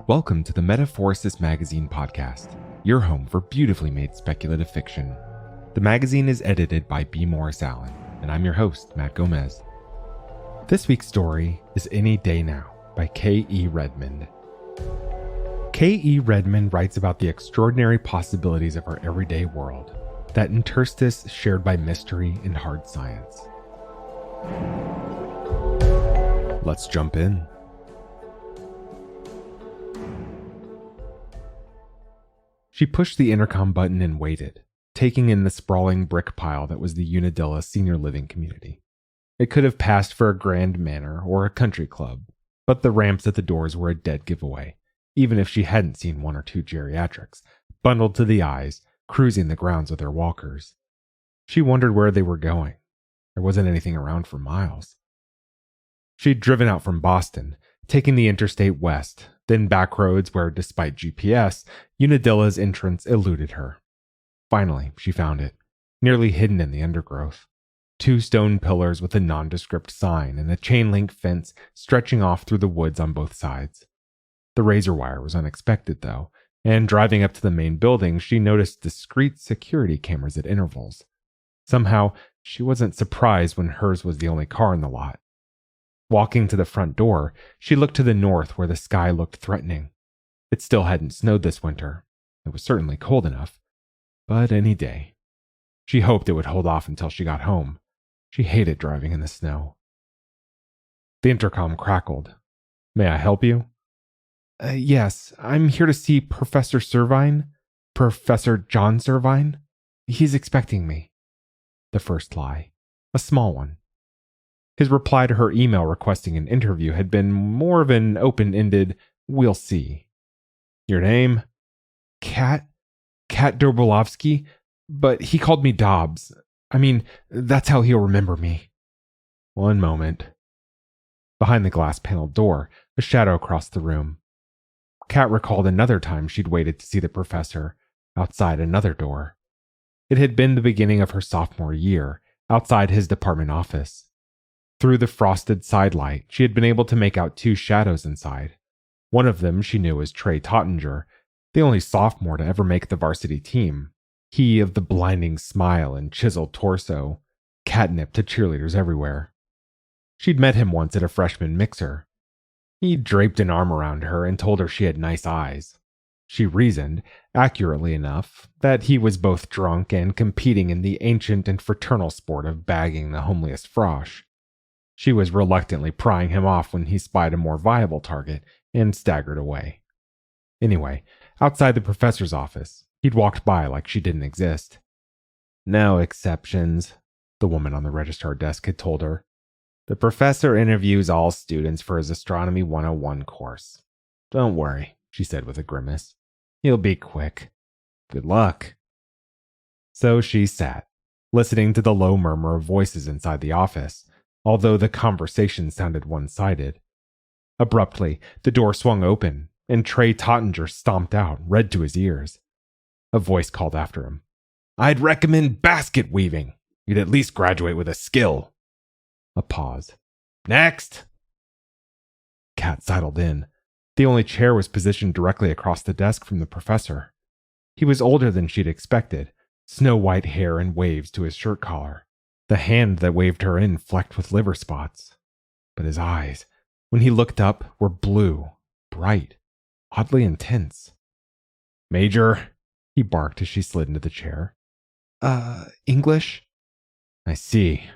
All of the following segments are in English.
Welcome to the Metaphorosis magazine podcast, your home for beautifully made speculative fiction. The magazine is edited by B. Morris Allen, and I'm your host, Matt Gomez. This week's story is Any Day Now by K. E. Redmond. K. E. Redmond writes about the extraordinary possibilities of our everyday world, that interstice shared by mystery and hard science. Let's jump in. She pushed the intercom button and waited, taking in the sprawling brick pile that was the Unadilla senior living community. It could have passed for a grand manor or a country club, but the ramps at the doors were a dead giveaway, even if she hadn't seen one or two geriatrics, bundled to the eyes, cruising the grounds with their walkers. She wondered where they were going. There wasn't anything around for miles. She'd driven out from Boston, taking the interstate west, then back roads where, despite GPS, Unadilla's entrance eluded her. Finally, she found it, nearly hidden in the undergrowth. 2 stone pillars with a nondescript sign and a chain-link fence stretching off through the woods on both sides. The razor wire was unexpected, though, and driving up to the main building, she noticed discreet security cameras at intervals. Somehow, she wasn't surprised when hers was the only car in the lot. Walking to the front door, she looked to the north where the sky looked threatening. It still hadn't snowed this winter. It was certainly cold enough. But any day. She hoped it would hold off until she got home. She hated driving in the snow. The intercom crackled. "May I help you?" Yes, I'm here to see Professor Servine. Professor John Servine. He's expecting me." The first lie. A small one. His reply to her email requesting an interview had been more of an open-ended, "we'll see." "Your name?" Kat Dobrolovsky, but he called me Dobbs. I mean, that's how he'll remember me." "One moment." Behind the glass-paneled door, a shadow crossed the room. Kat recalled another time she'd waited to see the professor, outside another door. It had been the beginning of her sophomore year, outside his department office. Through the frosted sidelight, she had been able to make out 2 shadows inside. One of them she knew was Trey Tottinger, the only sophomore to ever make the varsity team. He of the blinding smile and chiseled torso, catnip to cheerleaders everywhere. She'd met him once at a freshman mixer. He draped an arm around her and told her she had nice eyes. She reasoned, accurately enough, that he was both drunk and competing in the ancient and fraternal sport of bagging the homeliest frosh. She was reluctantly prying him off when he spied a more viable target and staggered away. Anyway, outside the professor's office, he'd walked by like she didn't exist. "No exceptions," the woman on the registrar desk had told her. "The professor interviews all students for his Astronomy 101 course. Don't worry," she said with a grimace. "He'll be quick. Good luck." So she sat, listening to the low murmur of voices inside the office, although the conversation sounded one-sided. Abruptly, the door swung open, and Trey Tottinger stomped out, red to his ears. A voice called after him. "I'd recommend basket weaving. You'd at least graduate with a skill." A pause. "Next!" Kat sidled in. The only chair was positioned directly across the desk from the professor. He was older than she'd expected, snow-white hair and waves to his shirt collar. The hand that waved her in flecked with liver spots. But his eyes, when he looked up, were blue, bright, oddly intense. "Major," he barked as she slid into the chair. English?" "I see."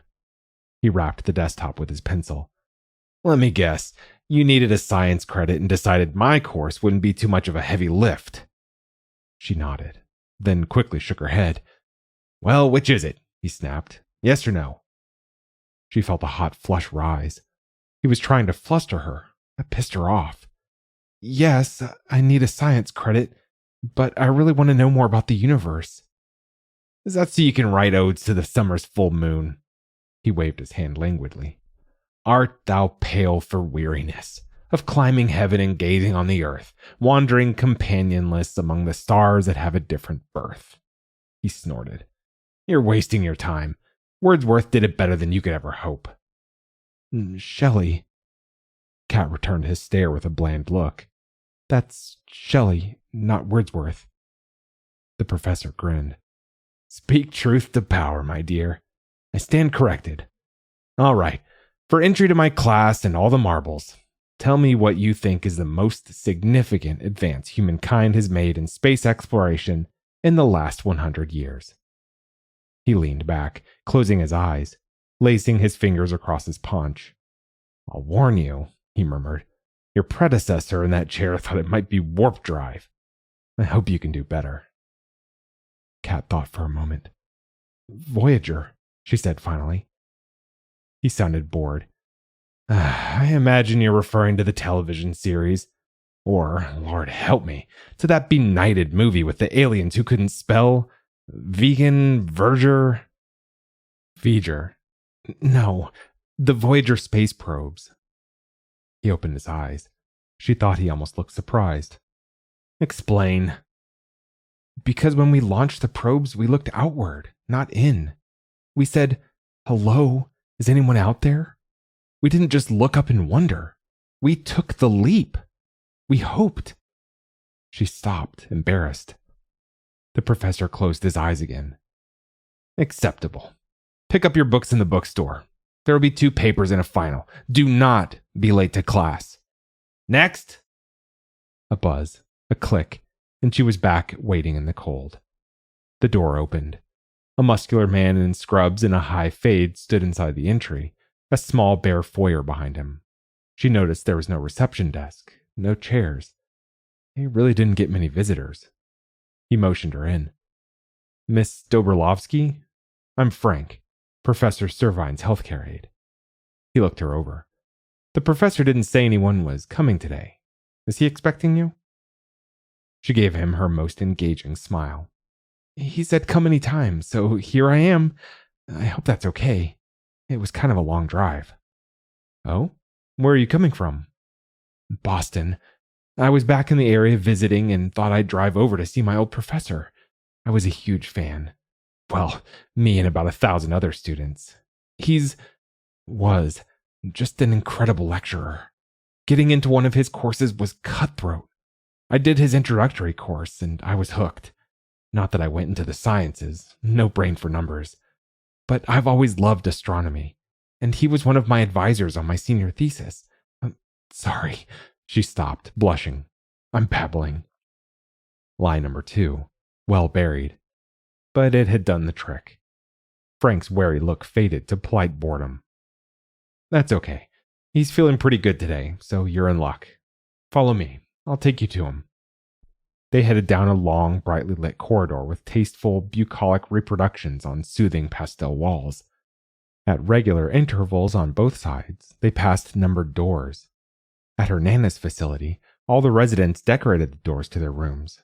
He rapped the desktop with his pencil. "Let me guess. You needed a science credit and decided my course wouldn't be too much of a heavy lift." She nodded, then quickly shook her head. "Well, which is it?" he snapped. "Yes or no?" She felt a hot flush rise. He was trying to fluster her. That pissed her off. "Yes, I need a science credit, but I really want to know more about the universe." "Is that so you can write odes to the summer's full moon?" He waved his hand languidly. "Art thou pale for weariness of climbing heaven and gazing on the earth, wandering companionless among the stars that have a different birth?" He snorted. "You're wasting your time. Wordsworth did it better than you could ever hope." "Shelley." Kat returned his stare with a bland look. That's Shelley, not Wordsworth. The professor grinned. Speak truth to power, my dear. I stand corrected. All right, for entry to my class and all the marbles, tell me what you think is the most significant advance humankind has made in space exploration in the last 100 years. He leaned back, closing his eyes, lacing his fingers across his paunch. I'll warn you, he murmured. Your predecessor in that chair thought it might be warp drive. I hope you can do better. Kat thought for a moment. Voyager, she said finally. He sounded bored. I imagine you're referring to the television series. Or, Lord help me, to that benighted movie with the aliens who couldn't spell. V'ger? No, the Voyager space probes. He opened his eyes. She thought he almost looked surprised. Explain. Because when we launched the probes, we looked outward, not in. We said, hello, is anyone out there? We didn't just look up in wonder. We took the leap. We hoped. She stopped, embarrassed. The professor closed his eyes again. Acceptable. Pick up your books in the bookstore. There will be 2 papers and a final. Do not be late to class. Next! A buzz, a click, and she was back waiting in the cold. The door opened. A muscular man in scrubs and a high fade stood inside the entry, a small bare foyer behind him. She noticed there was no reception desk, no chairs. He really didn't get many visitors. He motioned her in. Miss Dobrlovsky? I'm Frank, Professor Servine's healthcare aide. He looked her over. The professor didn't say anyone was coming today. Is he expecting you? She gave him her most engaging smile. He said come any time, so here I am. I hope that's okay. It was kind of a long drive. Oh? Where are you coming from? Boston. I was back in the area visiting and thought I'd drive over to see my old professor. I was a huge fan. Well, me and about 1,000 other students. Was just an incredible lecturer. Getting into one of his courses was cutthroat. I did his introductory course and I was hooked. Not that I went into the sciences, no brain for numbers. But I've always loved astronomy, and he was one of my advisors on my senior thesis. Sorry, she stopped, blushing. I'm babbling. Lie number 2, well buried. But it had done the trick. Frank's wary look faded to polite boredom. That's okay. He's feeling pretty good today, so you're in luck. Follow me. I'll take you to him. They headed down a long, brightly lit corridor with tasteful, bucolic reproductions on soothing pastel walls. At regular intervals on both sides, they passed numbered doors. At her Nana's facility, all the residents decorated the doors to their rooms.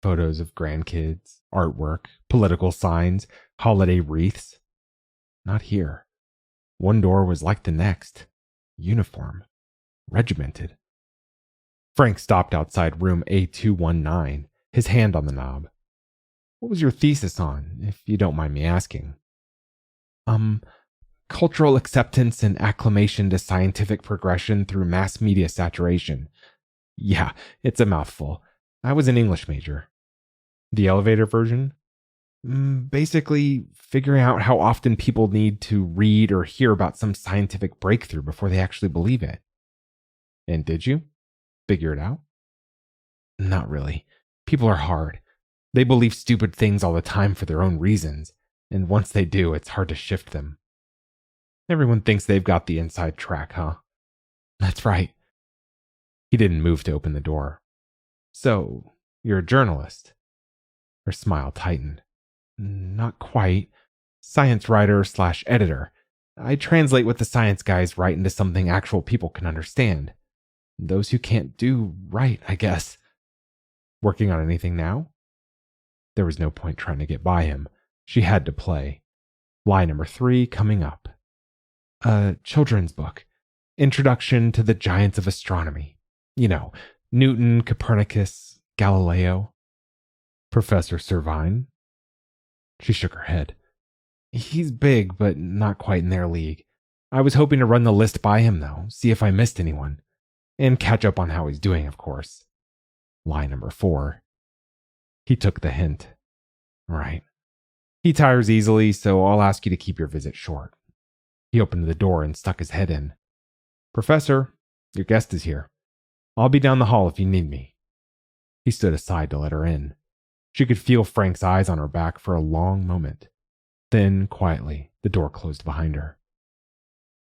Photos of grandkids, artwork, political signs, holiday wreaths. Not here. One door was like the next. Uniform. Regimented. Frank stopped outside room A219, his hand on the knob. What was your thesis on, if you don't mind me asking? Cultural acceptance and acclimation to scientific progression through mass media saturation. Yeah, it's a mouthful. I was an English major. The elevator version? Basically, figuring out how often people need to read or hear about some scientific breakthrough before they actually believe it. And did you? Figure it out? Not really. People are hard. They believe stupid things all the time for their own reasons, and once they do, it's hard to shift them. Everyone thinks they've got the inside track, huh? That's right. He didn't move to open the door. So, you're a journalist? Her smile tightened. Not quite. Science writer/editor. I translate what the science guys write into something actual people can understand. Those who can't do right, I guess. Working on anything now? There was no point trying to get by him. She had to play. Lie number 3 coming up. A children's book. Introduction to the Giants of Astronomy. You know, Newton, Copernicus, Galileo. Professor Servine? She shook her head. He's big, but not quite in their league. I was hoping to run the list by him, though, see if I missed anyone. And catch up on how he's doing, of course. Lie number 4. He took the hint. Right. He tires easily, so I'll ask you to keep your visit short. He opened the door and stuck his head in. Professor, your guest is here. I'll be down the hall if you need me. He stood aside to let her in. She could feel Frank's eyes on her back for a long moment. Then, quietly, the door closed behind her.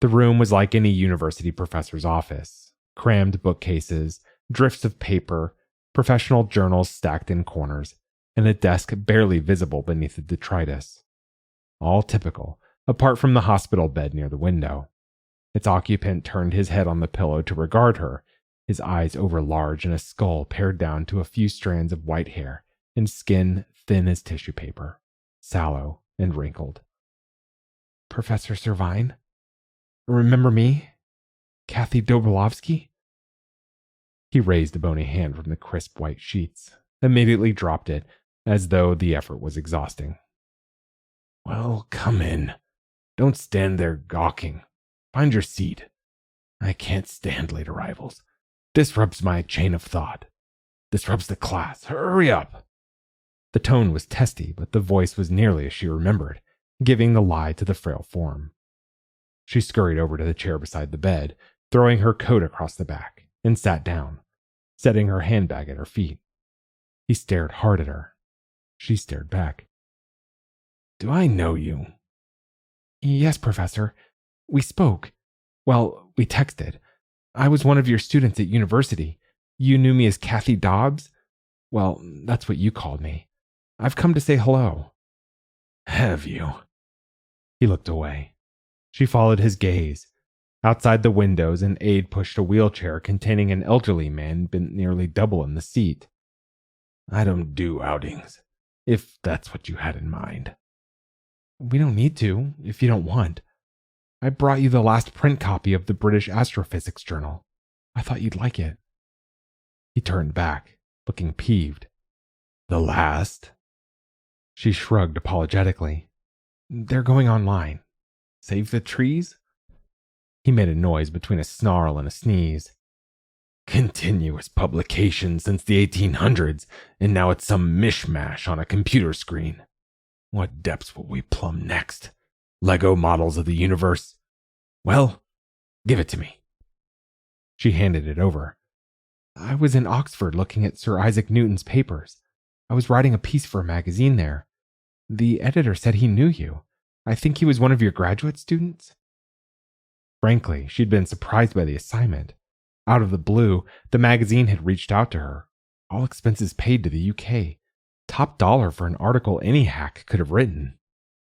The room was like any university professor's office. Crammed bookcases, drifts of paper, professional journals stacked in corners, and a desk barely visible beneath the detritus. All typical, apart from the hospital bed near the window. Its occupant turned his head on the pillow to regard her, his eyes overlarge and a skull pared down to a few strands of white hair and skin thin as tissue paper, sallow and wrinkled. Professor Servine? Remember me? Kathy Dobrolovsky? He raised a bony hand from the crisp white sheets, immediately dropped it, as though the effort was exhausting. Well, come in. Don't stand there gawking. Find your seat. I can't stand late arrivals. Disrupts my chain of thought. Disrupts the class. Hurry up. The tone was testy, but the voice was nearly as she remembered, giving the lie to the frail form. She scurried over to the chair beside the bed, throwing her coat across the back, and sat down, setting her handbag at her feet. He stared hard at her. She stared back. Do I know you? Yes, Professor. We spoke. Well, we texted. I was one of your students at university. You knew me as Kathy Dobbs? Well, that's what you called me. I've come to say hello. Have you? He looked away. She followed his gaze. Outside the windows, an aide pushed a wheelchair containing an elderly man bent nearly double in the seat. I don't do outings, if that's what you had in mind. We don't need to, if you don't want. I brought you the last print copy of the British Astrophysics Journal. I thought you'd like it. He turned back, looking peeved. The last? She shrugged apologetically. They're going online. Save the trees? He made a noise between a snarl and a sneeze. Continuous publication since the 1800s, and now it's some mishmash on a computer screen. What depths will we plumb next? Lego models of the universe? Well, give it to me. She handed it over. I was in Oxford looking at Sir Isaac Newton's papers. I was writing a piece for a magazine there. The editor said he knew you. I think he was one of your graduate students. Frankly, she'd been surprised by the assignment. Out of the blue, the magazine had reached out to her. All expenses paid to the UK. Top dollar for an article any hack could have written.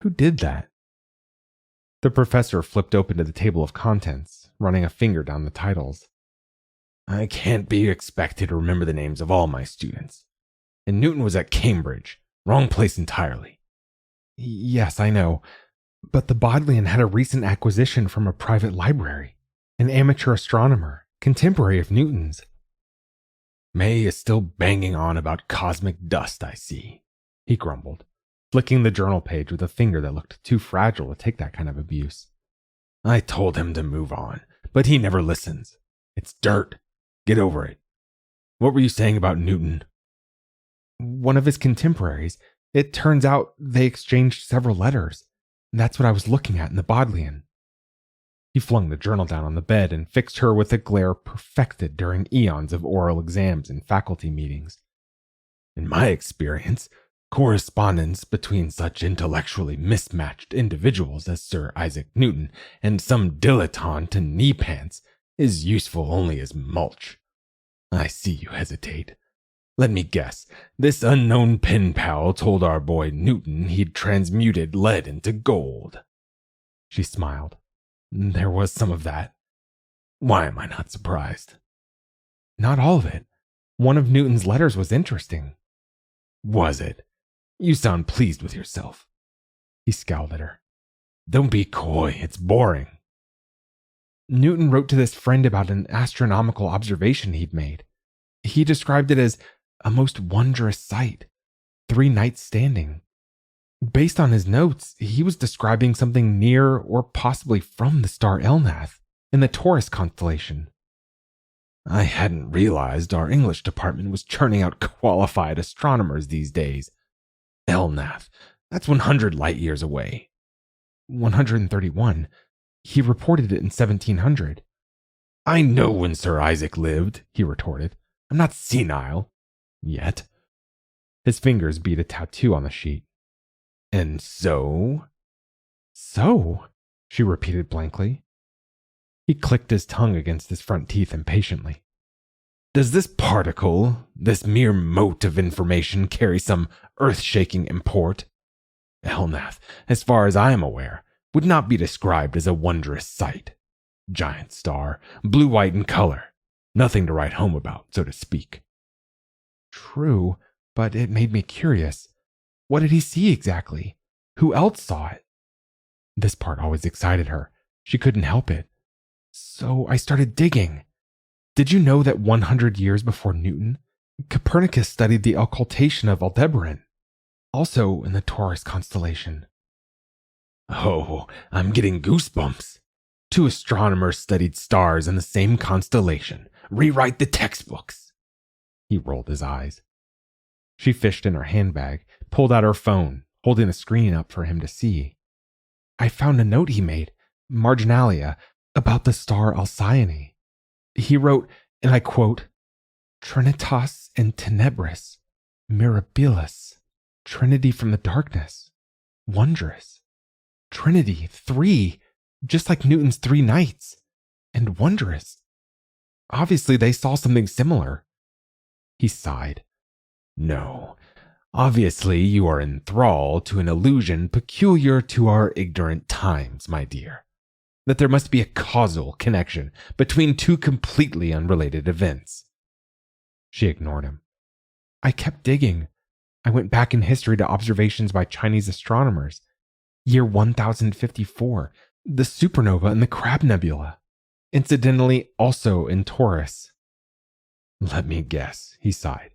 Who did that? The professor flipped open to the table of contents, running a finger down the titles. I can't be expected to remember the names of all my students. And Newton was at Cambridge. Wrong place entirely. Yes, I know. But the Bodleian had a recent acquisition from a private library. An amateur astronomer, contemporary of Newton's. May is still banging on about cosmic dust, I see, he grumbled, flicking the journal page with a finger that looked too fragile to take that kind of abuse. I told him to move on, but he never listens. It's dirt. Get over it. What were you saying about Newton? One of his contemporaries. It turns out they exchanged several letters. That's what I was looking at in the Bodleian. He flung the journal down on the bed and fixed her with a glare perfected during eons of oral exams and faculty meetings. In my experience, correspondence between such intellectually mismatched individuals as Sir Isaac Newton and some dilettante in knee pants is useful only as mulch. I see you hesitate. Let me guess, this unknown pen pal told our boy Newton he'd transmuted lead into gold. She smiled. There was some of that. Why am I not surprised? Not all of it. One of Newton's letters was interesting. Was it? You sound pleased with yourself. He scowled at her. Don't be coy, it's boring. Newton wrote to this friend about an astronomical observation he'd made. He described it as a most wondrous sight. 3 nights standing. Based on his notes, he was describing something near or possibly from the star Elnath in the Taurus constellation. I hadn't realized our English department was churning out qualified astronomers these days. Elnath, that's 100 light years away. 131. He reported it in 1700. I know when Sir Isaac lived, he retorted. I'm not senile. Yet. His fingers beat a tattoo on the sheet. And so? So? She repeated blankly. He clicked his tongue against his front teeth impatiently. Does this particle, this mere mote of information, carry some earth-shaking import? Elnath, as far as I am aware, would not be described as a wondrous sight. Giant star, blue-white in color. Nothing to write home about, so to speak. True, but it made me curious. What did he see exactly? Who else saw it? This part always excited her. She couldn't help it. So I started digging. Did you know that 100 years before Newton, Copernicus studied the occultation of Aldebaran, also in the Taurus constellation? Oh, I'm getting goosebumps. 2 astronomers studied stars in the same constellation. Rewrite the textbooks. He rolled his eyes. She fished in her handbag, pulled out her phone, holding the screen up for him to see. I found a note he made, marginalia, about the star Alcyone. He wrote, and I quote, Trinitas in tenebris, mirabilis, Trinity from the darkness, wondrous. Trinity, 3, just like Newton's 3 nights, and wondrous. Obviously, they saw something similar. He sighed. No, obviously you are enthralled to an illusion peculiar to our ignorant times, my dear. That there must be a causal connection between 2 completely unrelated events. She ignored him. I kept digging. I went back in history to observations by Chinese astronomers. Year 1054, the supernova in the Crab Nebula. Incidentally, also in Taurus. Let me guess, he sighed.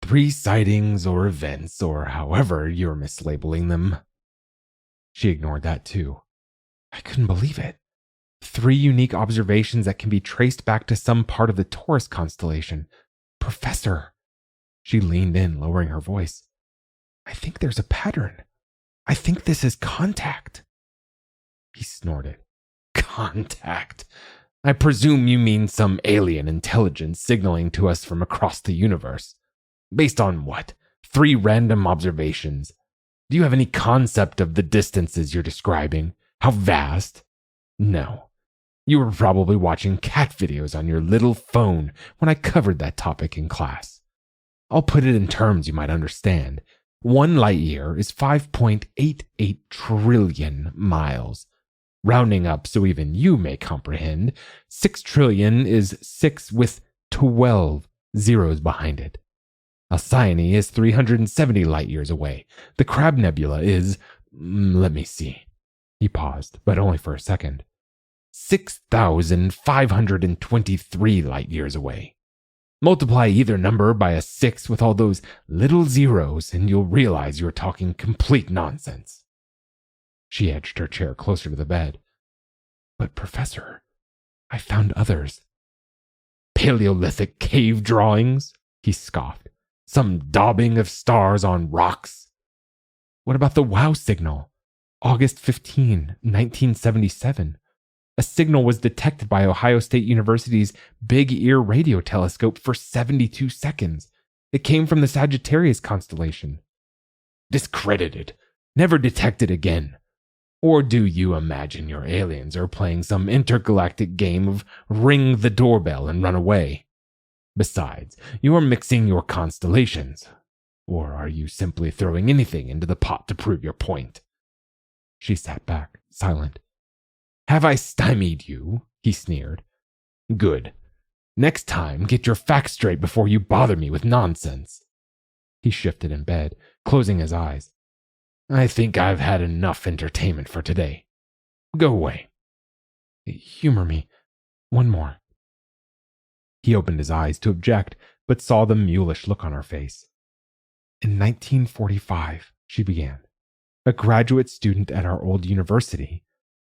3 sightings or events, or however you're mislabeling them. She ignored that too. I couldn't believe it. 3 unique observations that can be traced back to some part of the Taurus constellation. Professor. She leaned in, lowering her voice. I think there's a pattern. I think this is contact. He snorted. Contact? I presume you mean some alien intelligence signaling to us from across the universe. Based on what? 3 random observations. Do you have any concept of the distances you're describing? How vast? No. You were probably watching cat videos on your little phone when I covered that topic in class. I'll put it in terms you might understand. 1 light year is 5.88 trillion miles. Rounding up so even you may comprehend, 6 trillion is 6 with 12 zeros behind it. Alcyone is 370 light years away. The Crab Nebula is, let me see. He paused, but only for a second. 6,523 light years away. Multiply either number by a 6 with all those little zeros, and you'll realize you're talking complete nonsense. She edged her chair closer to the bed. But, Professor, I found others. Paleolithic cave drawings? He scoffed. Some daubing of stars on rocks? What about the WOW signal? August 15, 1977. A signal was detected by Ohio State University's Big Ear radio telescope for 72 seconds. It came from the Sagittarius constellation. Discredited. Never detected again. Or do you imagine your aliens are playing some intergalactic game of ring the doorbell and run away? Besides, you are mixing your constellations. Or are you simply throwing anything into the pot to prove your point? She sat back, silent. Have I stymied you? He sneered. Good. Next time, get your facts straight before you bother me with nonsense. He shifted in bed, closing his eyes. I think I've had enough entertainment for today. Go away. Humor me. One more. He opened his eyes to object, but saw the mulish look on her face. In 1945, she began, a graduate student at our old university,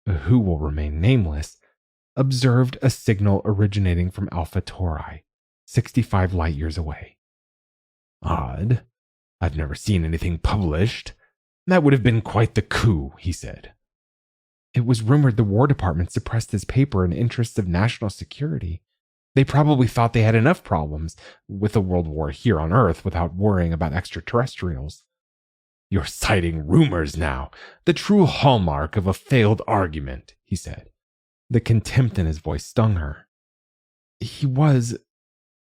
who will remain nameless, observed a signal originating from Alpha Tauri, 65 light years away. Odd. I've never seen anything published. That would have been quite the coup, he said. It was rumored the War Department suppressed his paper in interests of national security. They probably thought they had enough problems with a world war here on Earth without worrying about extraterrestrials. You're citing rumors now, the true hallmark of a failed argument, he said. The contempt in his voice stung her. He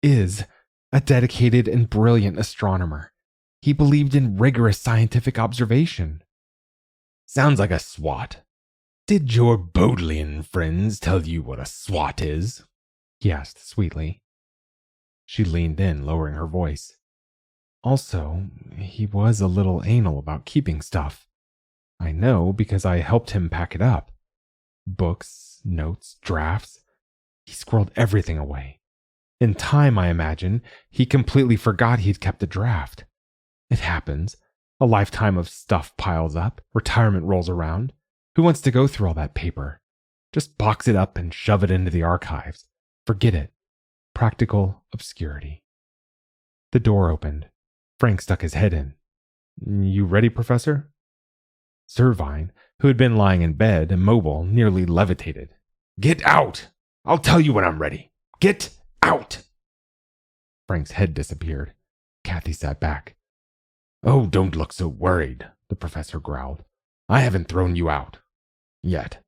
is, a dedicated and brilliant astronomer. He believed in rigorous scientific observation. Sounds like a SWAT. Did your Bodleian friends tell you what a SWAT is? He asked sweetly. She leaned in, lowering her voice. Also, he was a little anal about keeping stuff. I know because I helped him pack it up. Books, notes, drafts. He squirreled everything away. In time, I imagine, he completely forgot he'd kept a draft. It happens. A lifetime of stuff piles up. Retirement rolls around. Who wants to go through all that paper? Just box it up and shove it into the archives. Forget it. Practical obscurity. The door opened. Frank stuck his head in. You ready, Professor? Servine, who had been lying in bed, immobile, nearly levitated. Get out! I'll tell you when I'm ready. Get out! Frank's head disappeared. Kathy sat back. Oh, don't look so worried, the professor growled. I haven't thrown you out. Yet.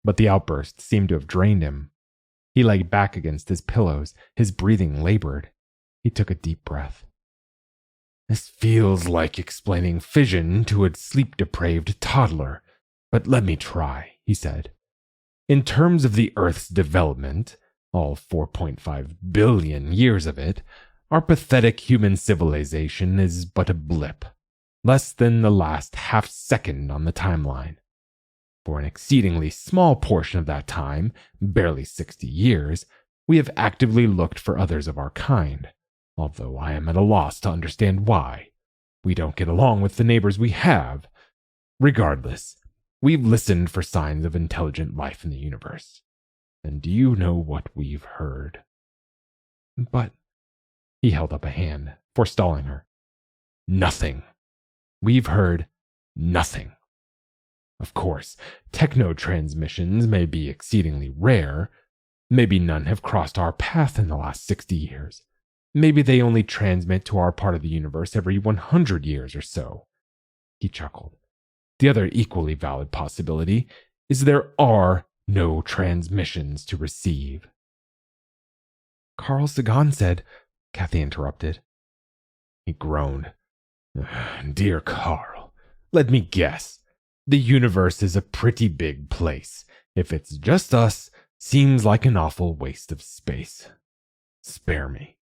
But the outburst seemed to have drained him. He lay back against his pillows, his breathing labored. He took a deep breath. This feels like explaining fission to a sleep-depraved toddler, but let me try, he said. In terms of the Earth's development, all 4.5 billion years of it, our pathetic human civilization is but a blip, less than the last half-second on the timeline. For an exceedingly small portion of that time, barely 60 years, we have actively looked for others of our kind, although I am at a loss to understand why. We don't get along with the neighbors we have. Regardless, we've listened for signs of intelligent life in the universe. And do you know what we've heard? But he held up a hand, forestalling her. Nothing. We've heard nothing. Of course, techno-transmissions may be exceedingly rare. Maybe none have crossed our path in the last 60 years. Maybe they only transmit to our part of the universe every 100 years or so. He chuckled. The other equally valid possibility is there are no transmissions to receive. Carl Sagan said, Kathy interrupted. He groaned. Dear Carl, let me guess. The universe is a pretty big place. If it's just us, seems like an awful waste of space. Spare me.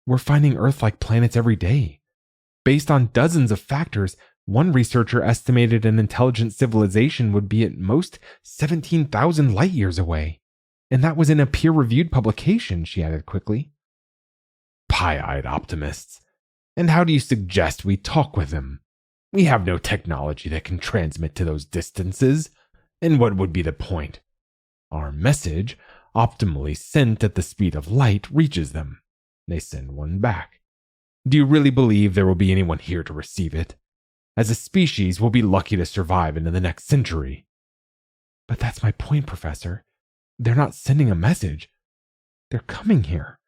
We're finding Earth-like planets every day. Based on dozens of factors, one researcher estimated an intelligent civilization would be at most 17,000 light years away. And that was in a peer-reviewed publication, she added quickly. Pie-eyed optimists. And how do you suggest we talk with them? We have no technology that can transmit to those distances. And what would be the point? Our message, optimally sent at the speed of light, reaches them. They send one back. Do you really believe there will be anyone here to receive it? As a species, we'll be lucky to survive into the next century. But that's my point, Professor. They're not sending a message. They're coming here.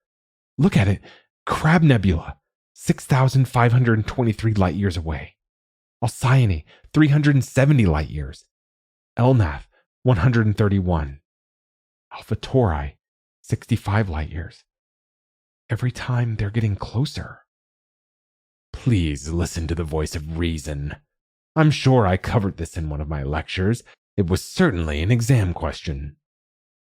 Look at it. Crab Nebula, 6,523 light years away. Alcyone, 370 light years. Elnath, 131. Alpha Tauri, 65 light years. Every time they're getting closer. Please listen to the voice of reason. I'm sure I covered this in one of my lectures. It was certainly an exam question.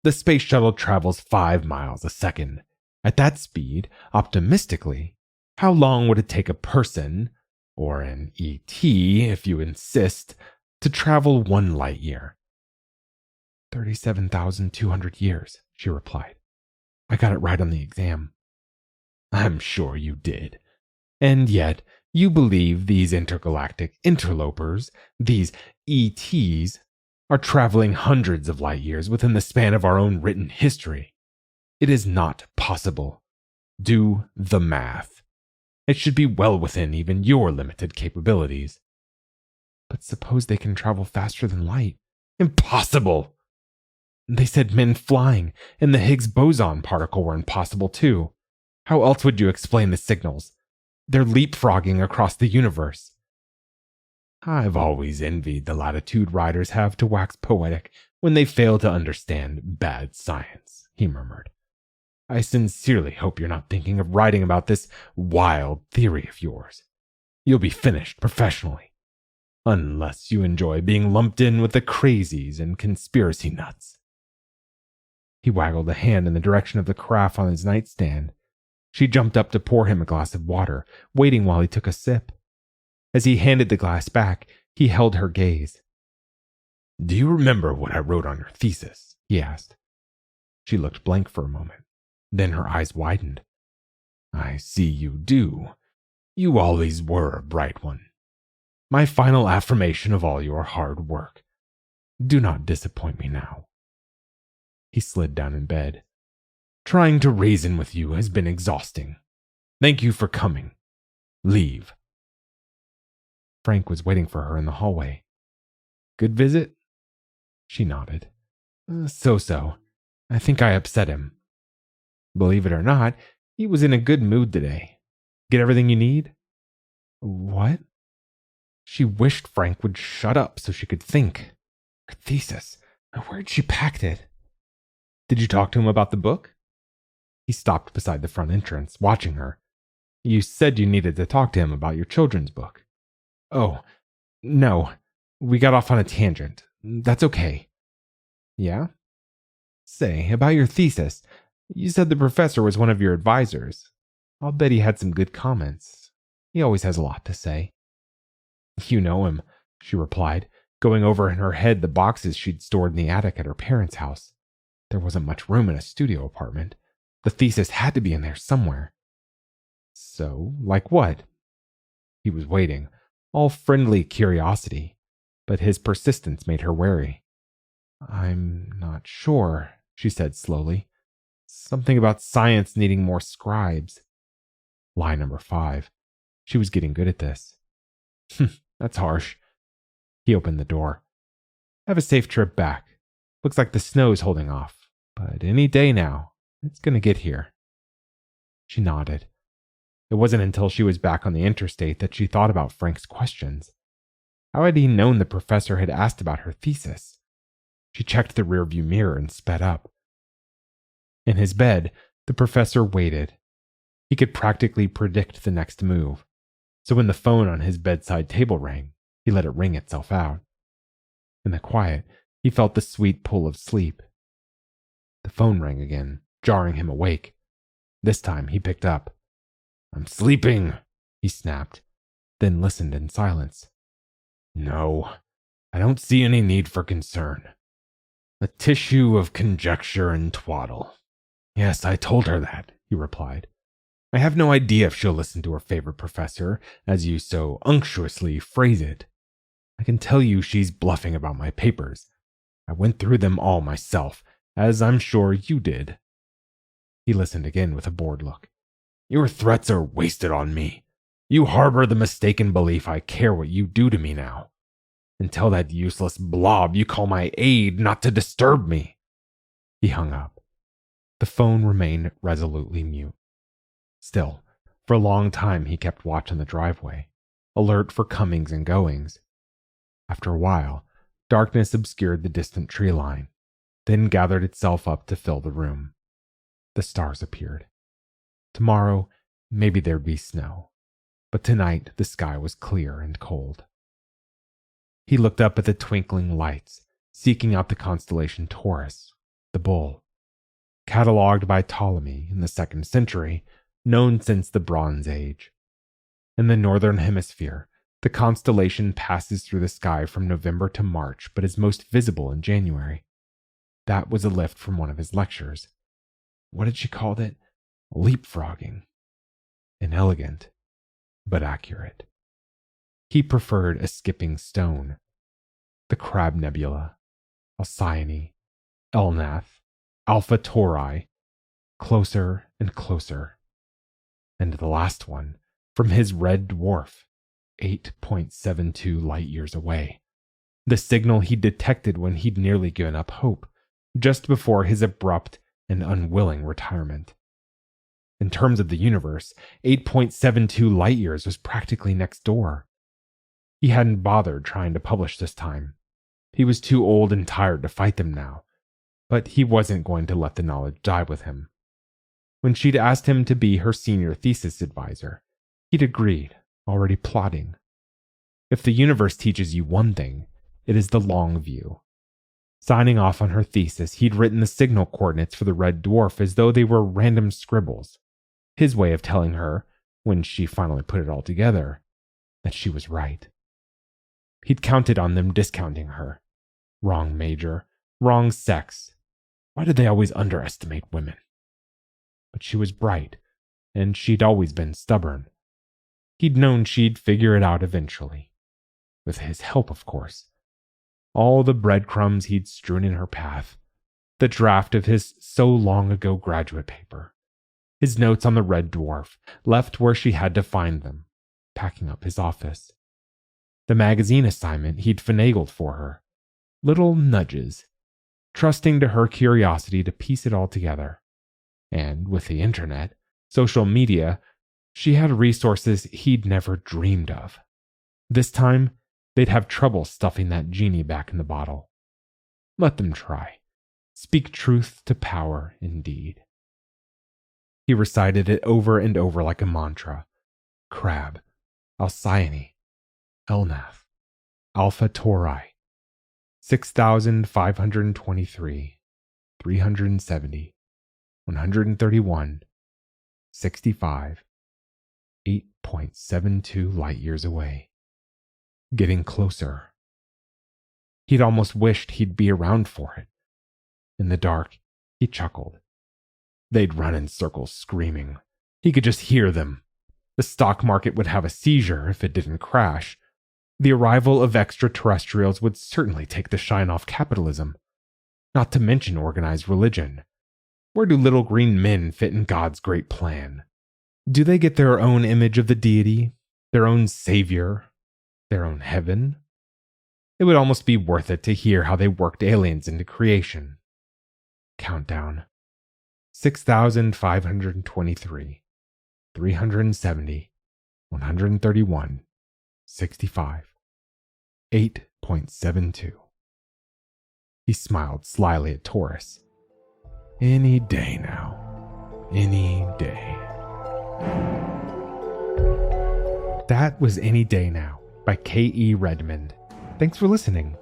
The space shuttle travels 5 miles a second. At that speed, optimistically, how long would it take a person, or an ET if you insist, to travel 1 light year? 37,200 years, she replied. I got it right on the exam. I'm sure you did. And yet, you believe these intergalactic interlopers, these ETs, are traveling hundreds of light years within the span of our own written history. It is not possible. Do the math. It should be well within even your limited capabilities. But suppose they can travel faster than light. Impossible! They said men flying and the Higgs boson particle were impossible too. How else would you explain the signals? They're leapfrogging across the universe. I've always envied the latitude riders have to wax poetic when they fail to understand bad science, he murmured. I sincerely hope you're not thinking of writing about this wild theory of yours. You'll be finished professionally. Unless you enjoy being lumped in with the crazies and conspiracy nuts. He waggled a hand in the direction of the carafe on his nightstand. She jumped up to pour him a glass of water, waiting while he took a sip. As he handed the glass back, he held her gaze. Do you remember what I wrote on your thesis? He asked. She looked blank for a moment. Then her eyes widened. I see you do. You always were a bright one. My final affirmation of all your hard work. Do not disappoint me now. He slid down in bed. Trying to reason with you has been exhausting. Thank you for coming. Leave. Frank was waiting for her in the hallway. Good visit? She nodded. So-so. I think I upset him. Believe it or not, he was in a good mood today. Get everything you need? What? She wished Frank would shut up so she could think. Her thesis. Where'd she packed it? Did you talk to him about the book? He stopped beside the front entrance, watching her. You said you needed to talk to him about your children's book. Oh, no. We got off on a tangent. That's okay. Yeah? Say, about your thesis. You said the professor was one of your advisors. I'll bet he had some good comments. He always has a lot to say. You know him, she replied, going over in her head the boxes she'd stored in the attic at her parents' house. There wasn't much room in a studio apartment. The thesis had to be in there somewhere. So, like what? He was waiting, all friendly curiosity, but his persistence made her wary. I'm not sure, she said slowly. Something about science needing more scribes. Lie number 5. She was getting good at this. That's harsh. He opened the door. Have a safe trip back. Looks like the snow's holding off, but any day now, it's gonna get here. She nodded. It wasn't until she was back on the interstate that she thought about Frank's questions. How had he known the professor had asked about her thesis? She checked the rearview mirror and sped up. In his bed, the professor waited. He could practically predict the next move, so when the phone on his bedside table rang, he let it ring itself out. In the quiet, he felt the sweet pull of sleep. The phone rang again, jarring him awake. This time he picked up. I'm sleeping, he snapped, then listened in silence. No, I don't see any need for concern. A tissue of conjecture and twaddle. Yes, I told her that, he replied. I have no idea if she'll listen to her favorite professor, as you so unctuously phrase it. I can tell you she's bluffing about my papers. I went through them all myself, as I'm sure you did. He listened again with a bored look. Your threats are wasted on me. You harbor the mistaken belief I care what you do to me now. And tell that useless blob you call my aide not to disturb me. He hung up. The phone remained resolutely mute. Still, for a long time he kept watch on the driveway, alert for comings and goings. After a while, darkness obscured the distant tree line, then gathered itself up to fill the room. The stars appeared. Tomorrow, maybe there'd be snow, but tonight the sky was clear and cold. He looked up at the twinkling lights, seeking out the constellation Taurus, the bull. Catalogued by Ptolemy in the 2nd century, known since the Bronze Age. In the northern hemisphere, the constellation passes through the sky from November to March, but is most visible in January. That was a lift from one of his lectures. What had she called it? Leapfrogging. Inelegant, but accurate. He preferred a skipping stone. The Crab Nebula, Alcyone, Elnath, Alpha Tauri, closer and closer. And the last one, from his red dwarf, 8.72 light years away. The signal he detected when he'd nearly given up hope, just before his abrupt and unwilling retirement. In terms of the universe, 8.72 light years was practically next door. He hadn't bothered trying to publish this time. He was too old and tired to fight them now, but he wasn't going to let the knowledge die with him. When she'd asked him to be her senior thesis advisor, he'd agreed, already plotting. If the universe teaches you one thing, it is the long view. Signing off on her thesis, he'd written the signal coordinates for the red dwarf as though they were random scribbles. His way of telling her, when she finally put it all together, that she was right. He'd counted on them discounting her. Wrong major, wrong sex. Why did they always underestimate women? But she was bright, and she'd always been stubborn. He'd known she'd figure it out eventually. With his help, of course. All the breadcrumbs he'd strewn in her path. The draft of his so long ago graduate paper. His notes on the red dwarf, left where she had to find them, packing up his office. The magazine assignment he'd finagled for her. Little nudges, trusting to her curiosity to piece it all together. And with the internet, social media, she had resources he'd never dreamed of. This time, they'd have trouble stuffing that genie back in the bottle. Let them try. Speak truth to power, indeed. He recited it over and over like a mantra. Crab, Alcyone, Elnath, Alpha Tauri, 6,523, 370, 131, 65, 8.72 light years away. Getting closer. He'd almost wished he'd be around for it. In the dark, he chuckled. They'd run in circles screaming. He could just hear them. The stock market would have a seizure if it didn't crash. The arrival of extraterrestrials would certainly take the shine off capitalism. Not to mention organized religion. Where do little green men fit in God's great plan? Do they get their own image of the deity? Their own savior? Their own heaven? It would almost be worth it to hear how they worked aliens into creation. Countdown. 6,523, 370, 131, 65, 8.72. He smiled slyly at Taurus. Any day now. Any day. That was Any Day Now by K.E. Redmond. Thanks for listening.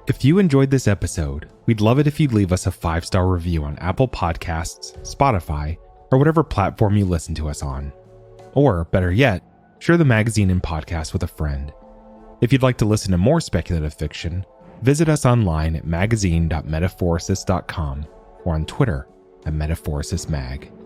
If you enjoyed this episode, we'd love it if you'd leave us a 5-star review on Apple Podcasts, Spotify, or whatever platform you listen to us on. Or, better yet, share the magazine and podcast with a friend. If you'd like to listen to more speculative fiction, visit us online at magazine.metaphorosis.com or on Twitter at MetaphorosisMag.